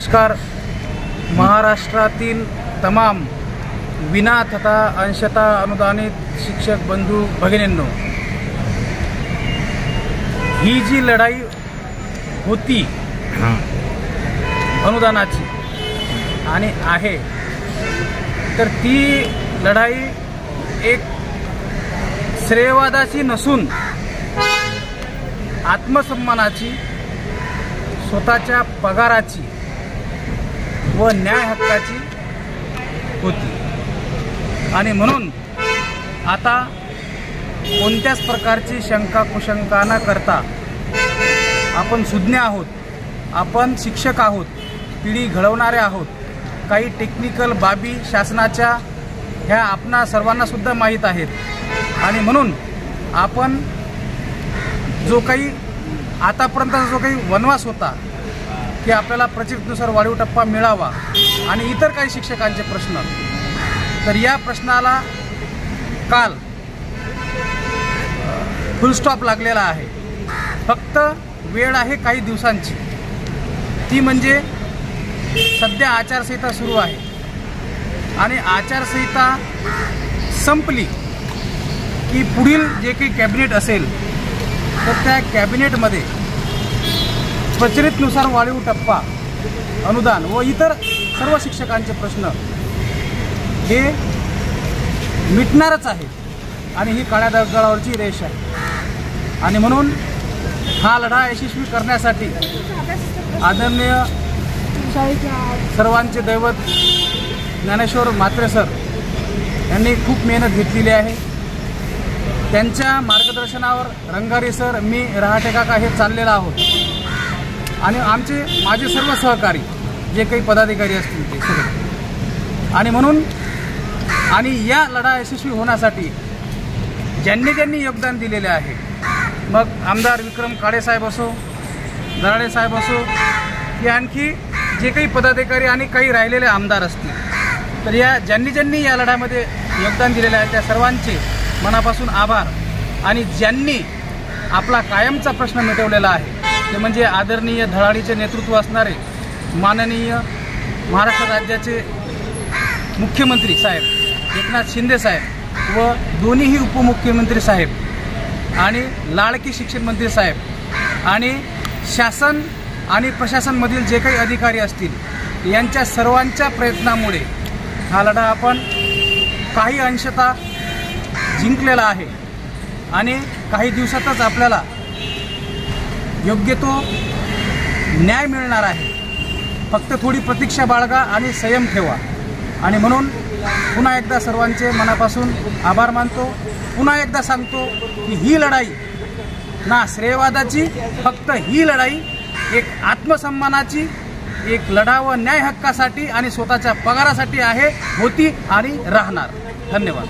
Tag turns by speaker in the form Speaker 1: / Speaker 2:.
Speaker 1: नमस्कार। महाराष्ट्रातील तमाम विना तथा अंशतः अनुदानित शिक्षक बंधू भगिनींनो, ही जी लढाई होती अनुदानाची आणि आहे, तर ती लढाई एक श्रेयवादाची नसून आत्मसन्मानाची, स्वतःच्या पगाराची व न्याय हक्काची होती। आणि म्हणून आता कोणत्याच प्रकारची शंका कुशंका न करता आपण सुज्ञ आहोत, आपण शिक्षक आहोत, पिढी घडवणारे आहोत। काही टेक्निकल बाबी शासनाच्या ह्या आपणा सर्वांना सुद्धा माहीत आहेत आणि म्हणून आपण जो काही आतापर्यंतचा जो काही वनवास होता की आपल्याला प्रचितीनुसार वाढीव टप्पा मिळावा आणि इतर काही शिक्षकांचे प्रश्न, तर या प्रश्नाला काल फुल स्टॉप लागलेला आहे। फक्त वेळ आहे काही दिवसांची, ती म्हणजे सध्या आचारसंहिता सुरू आहे आणि आचारसंहिता संपली की पुढील जे काही कॅबिनेट असेल तर त्या कॅबिनेटमध्ये प्रचलितनुसार वाढीव टप्पा, अनुदान व इतर सर्व शिक्षकांचे प्रश्न हे मिटणारच आहे आणि ही काळ्या दगडावरची रेष आहे। आणि म्हणून हा लढा यशस्वी करण्यासाठी आदरणीय सर्वांचे दैवत ज्ञानेश्वर म्हात्रे सर यांनी खूप मेहनत घेतलेली आहे। त्यांच्या मार्गदर्शनावर रंगारी सर, मी, रहाटे काका हे चाललेलं आहोत आणि माझे सर्व सहकारी जे काही पदाधिकारी असतील ते सगळे। आणि म्हणून या लढा यशस्वी होण्यासाठी ज्यांनी योगदान दिलेले आहे, मग आमदार विक्रम काळे साहेब असो, दराडे साहेब असो, की आणखी जे काही पदाधिकारी आणि काही राहिलेले आमदार असतील, तर ज्यांनी या लढ्यामध्ये योगदान दिलेले आहे त्या सर्वांचे मनापासून आभार। आणि ज्यांनी आपला कायमचा प्रश्न मिटवलेला आहे ते म्हणजे आदरणीय धडाडीचे नेतृत्व असणारे माननीय महाराष्ट्र राज्याचे मुख्यमंत्री साहेब एकनाथ शिंदे साहेब व दोन्हीही उपमुख्यमंत्री साहेब आणि लाडकी शिक्षण मंत्री साहेब आणि शासन आणि प्रशासनमधील जे काही अधिकारी असतील, यांच्या सर्वांच्या प्रयत्नामुळे हा लढा आपण काही अंशतः जिंकलेला आहे आणि काही दिवसातच आपल्याला योग्य तो न्याय मिळणार आहे। फक्त थोडी प्रतीक्षा बाळगा आणि संयम ठेवा। आणि म्हणून पुन्हा एकदा सर्वांचे मनापासून आभार मानतो। पुन्हा एकदा सांगतो की ही लढाई ना श्रेयवादाची, फक्त ही लढाई एक आत्मसन्मानाची, एक लढा व न्याय हक्कासाठी आणि स्वतःच्या पगारासाठी आहे, होती आणि राहणार। धन्यवाद।